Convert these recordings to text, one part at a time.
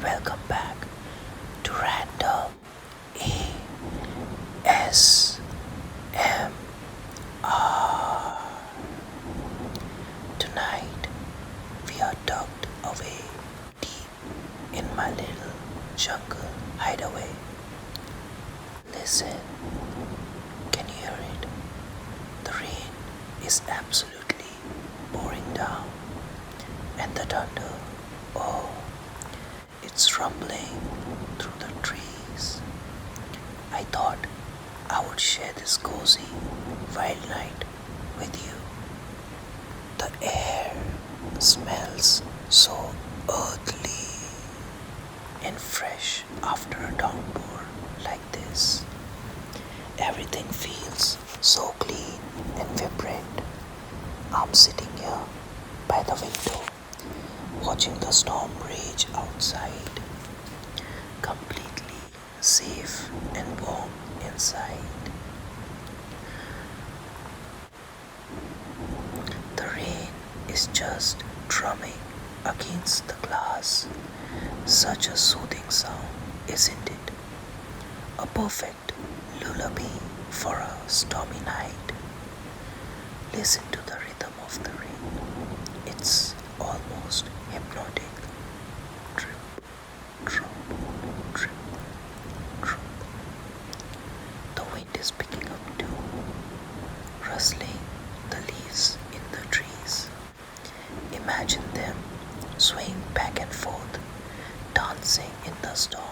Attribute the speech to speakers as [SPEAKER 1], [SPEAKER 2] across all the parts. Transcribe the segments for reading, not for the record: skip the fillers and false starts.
[SPEAKER 1] welcome back to Random ASMR. Tonight we are tucked away deep in my little jungle hideaway. Listen, can you hear it? The rain is absolutely pouring down, and the thunder, oh, it's rumbling through the trees. I thought I would share this cozy wild night with you. The air smells so earthly and fresh after a downpour like this. Everything feels so clean and vibrant. I'm sitting here by the window, watching the storm rage outside, completely safe and warm inside. The rain is just drumming against the glass. Such a soothing sound, isn't it? A perfect lullaby for a stormy night. Listen to the rhythm of the rain. It's almost hypnotic. Drip, drop, drip, drop. The wind is picking up too, rustling the leaves in the trees. Imagine them swaying back and forth, dancing in the storm.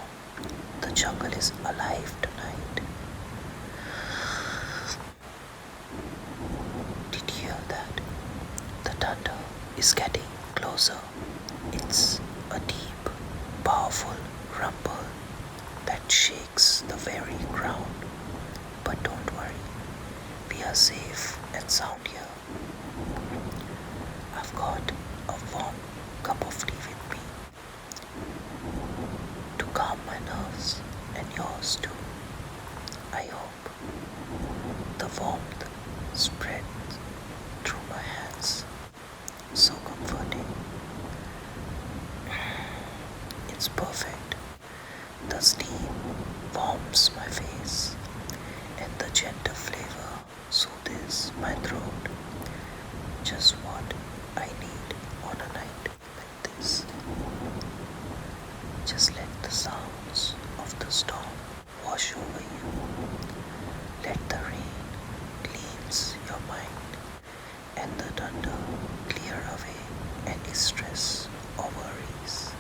[SPEAKER 1] The jungle is alive tonight. Did you hear that? The thunder is getting closer. It's a deep, powerful rumble that shakes the very ground. But don't worry, we are safe and sound here. I've got a warm cup of tea with me to calm my nerves and yours too. I hope the warmth spreads through my hands. So comforting. It's perfect. The steam warms my face, and the gentle flavor soothes my throat. Just what I need on a night like this. Just let the sounds of the storm wash over you. Let the rain cleanse your mind, and the thunder clear away any stress or worries.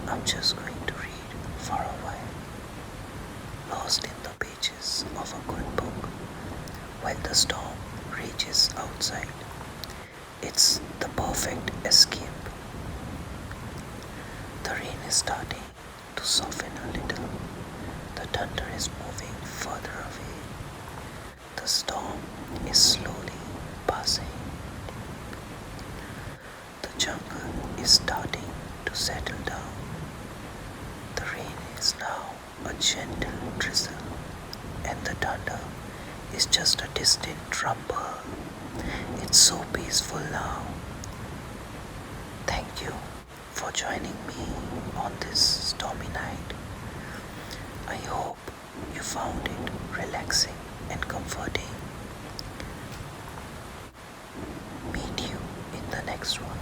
[SPEAKER 1] I'm just going to read for a while, lost in the pages of a good book, while the storm rages outside. It's the perfect escape. The rain is starting to soften a little. The thunder is moving further away. The storm is slowly passing. The jungle is starting to settle down. The rain is now a gentle drizzle, and the thunder is just a distant rumble. It's so peaceful now. Thank you for joining me on this stormy night. I hope you found it relaxing and comforting. Meet you in the next one.